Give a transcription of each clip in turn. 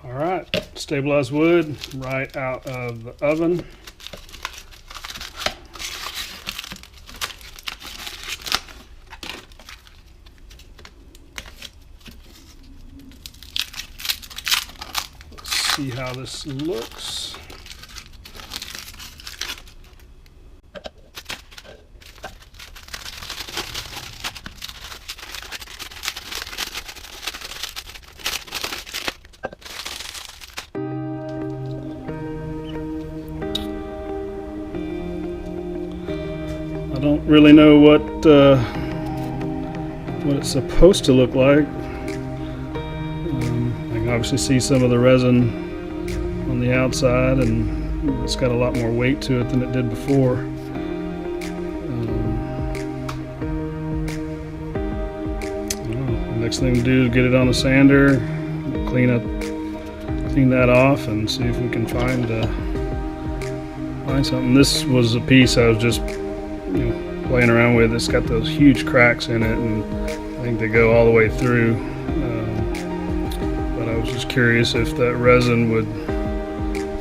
All right, stabilized wood right out of the oven. Let's see how this looks. I don't really know what it's supposed to look like. I can obviously see some of the resin on the outside, and it's got a lot more weight to it than it did before. Next thing to do is get it on a sander, clean that off, and see if we can find something. This was a piece I was just playing around with. It's got those huge cracks in it, and I think they go all the way through. But I was just curious if that resin would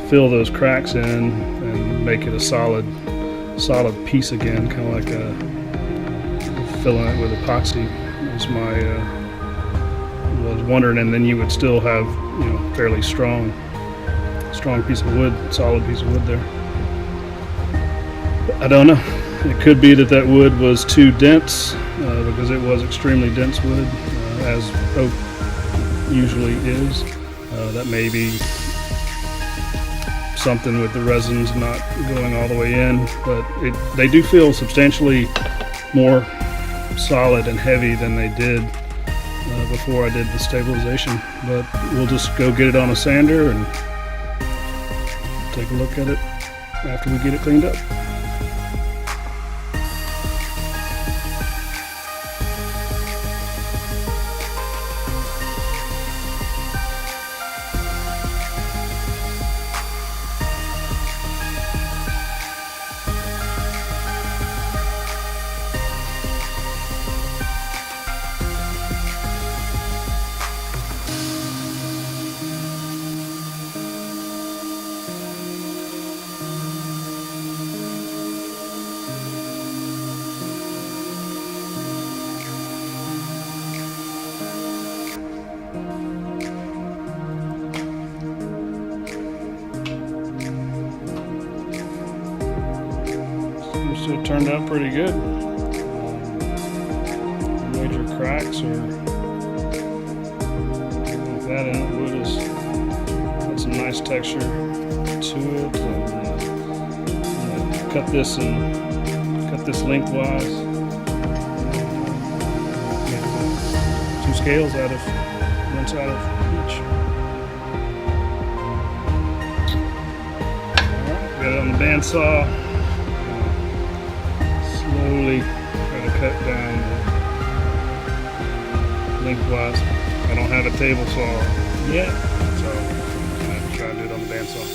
fill those cracks in and make it a solid piece again, kind of like filling it with epoxy. Was was wondering, and then you would still have fairly strong piece of wood, solid piece of wood there. But I don't know. It could be that wood was too dense, because it was extremely dense wood, as oak usually is. That may be something with the resins not going all the way in, but they do feel substantially more solid and heavy than they did before I did the stabilization. But we'll just go get it on a sander and take a look at it after we get it cleaned up. So it turned out pretty good. Major cracks or like that in it. Wood has got some nice texture to it. And cut this lengthwise. Two scales out of one side of each. Alright, got it on the bandsaw. Slowly try to cut down lengthwise. I don't have a table saw yet, so I'm going to try to do it on the bandsaw.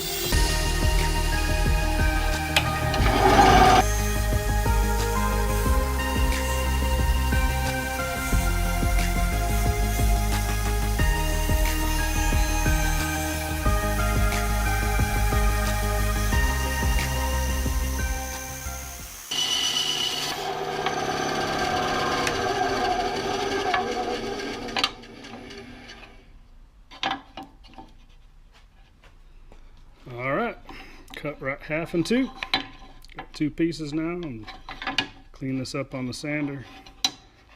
Alright, cut right half in two. Got two pieces now, and clean this up on the sander.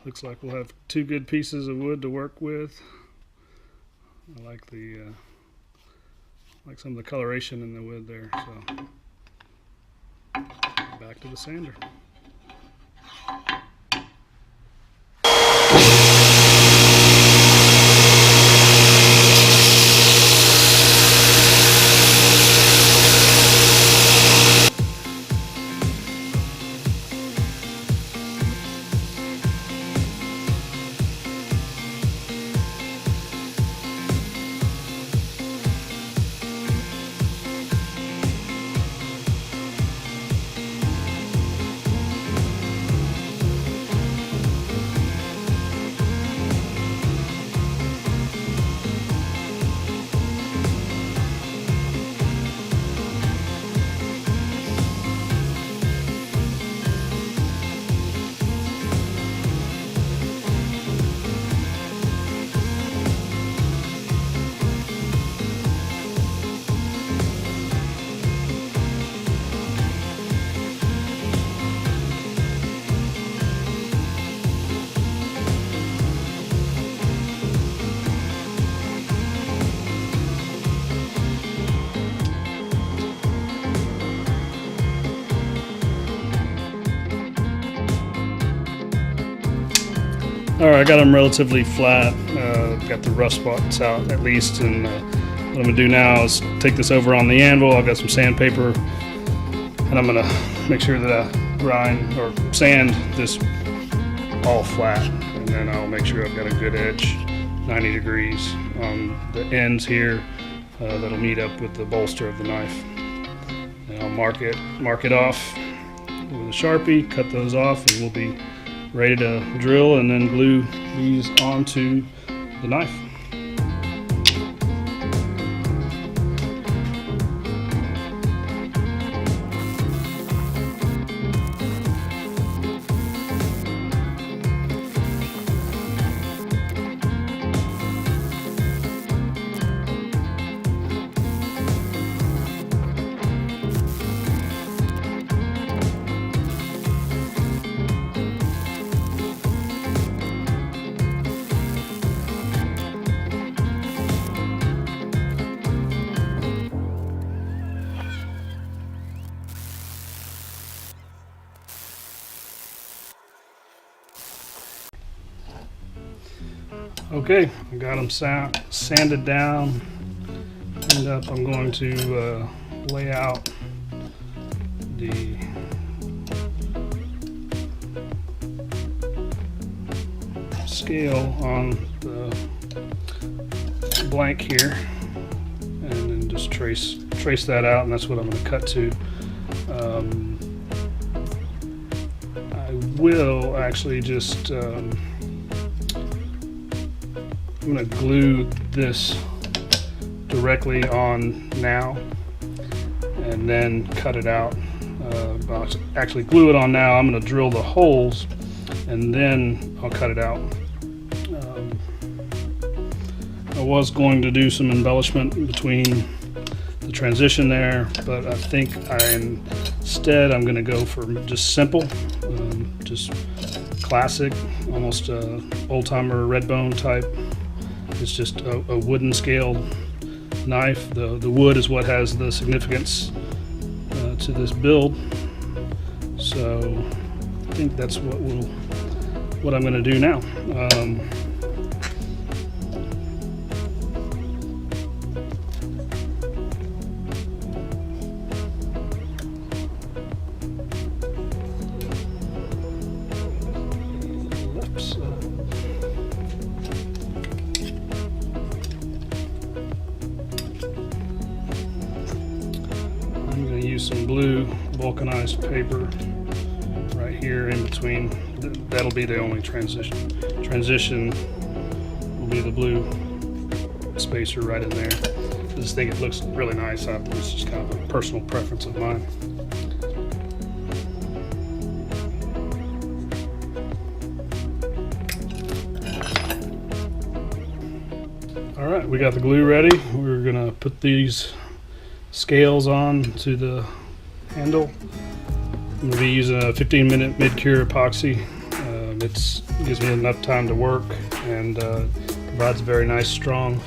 Looks like we'll have two good pieces of wood to work with. I like some of the coloration in the wood there, so back to the sander. All right, I got them relatively flat. Got the rough spots out at least, and what I'm gonna do now is take this over on the anvil. I've got some sandpaper, and I'm gonna make sure that I grind or sand this all flat, and then I'll make sure I've got a good edge, 90 degrees on the ends here. That'll meet up with the bolster of the knife. And I'll mark it off with a Sharpie, cut those off, and we'll be ready to drill and then glue these onto the knife. Okay, I got them sanded down, and up I'm going to lay out the scale on the blank here, and then just trace that out, and that's what I'm going to cut to. I will actually just I'm going to glue this directly on now and then cut it out. I'll actually glue it on now. I'm going to drill the holes and then I'll cut it out. I was going to do some embellishment between the transition there, but I think instead I'm going to go for just simple, just classic, almost old-timer red bone type. It's just a wooden scaled knife. The wood is what has the significance to this build. So I think that's what I'm going to do now. I'm going to use some blue vulcanized paper right here in between. That'll be the only transition. Transition will be the blue spacer right in there. I just think it looks really nice. It's just kind of a personal preference of mine. All right, we got the glue ready. We're gonna put these scales on to the handle. I'm gonna be using a 15-minute mid-cure epoxy. It gives me enough time to work and provides a very nice, strong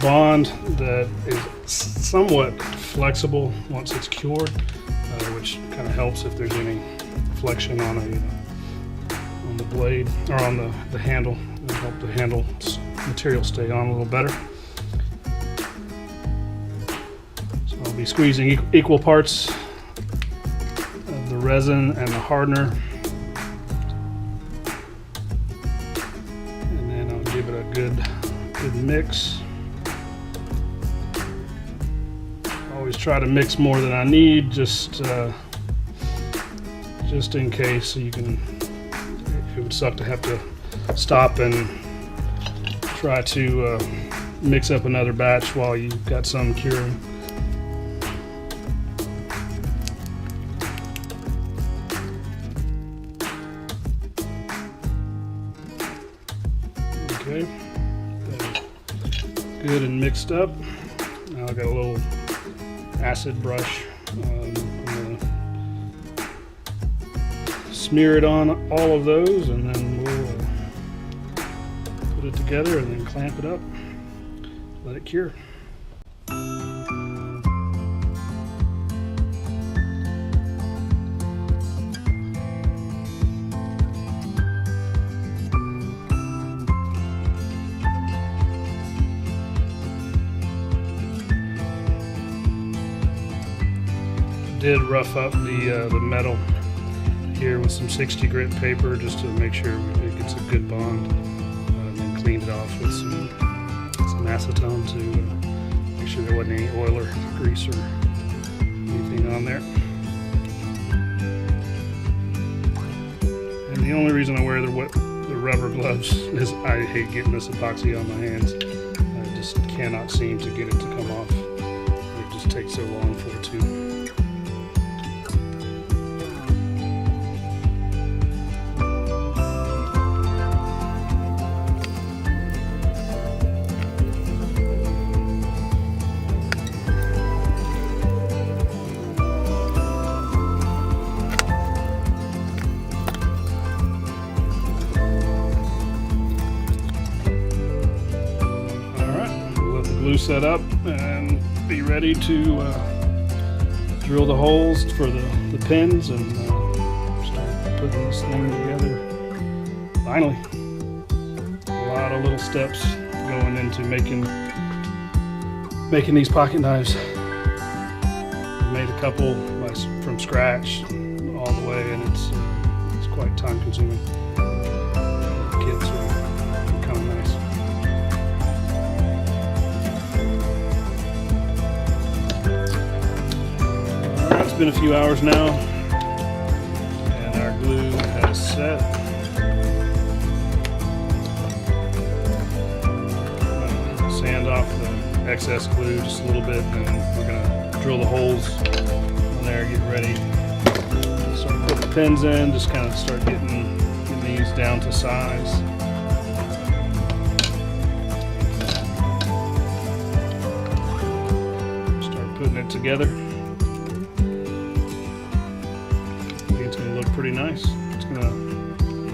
bond that is somewhat flexible once it's cured, which kind of helps if there's any flexion on the blade or on the handle. It'll help the handle material stay on a little better. So I'll be squeezing equal parts of the resin and the hardener, and then I'll give it a good mix. Always try to mix more than I need, just in case. So it would suck to have to stop and try to mix up another batch while you've got some curing. Okay, good and mixed up. Now I've got a little acid brush. I'm gonna smear it on all of those, and then we'll put it together and then clamp it up, let it cure. did rough up the metal here with some 60 grit paper just to make sure it gets a good bond, and then cleaned it off with some acetone to make sure there wasn't any oil or grease or anything on there. And the only reason I wear the rubber gloves is I hate getting this epoxy on my hands. I just cannot seem to get it to come off. It just takes so long for it to. Glue set up and be ready to drill the holes for the pins and start putting this thing together. Finally, a lot of little steps going into making these pocket knives. I made a couple from scratch all the way, and it's quite time consuming. Kits are kind of nice. It's been a few hours now, and our glue has set. Sand off the excess glue just a little bit, and we're going to drill the holes in there, get ready. Start putting the pins in, just kind of start getting these down to size. Start putting it together. Pretty nice. It's gonna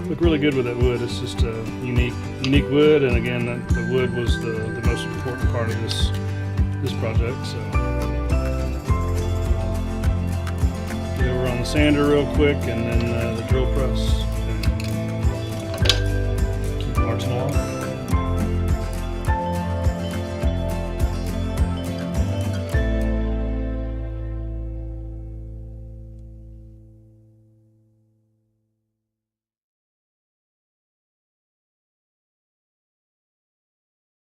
look really good with that wood. It's just a unique wood, and again, the wood was the most important part of this project. So get over on the sander real quick, and then the drill press.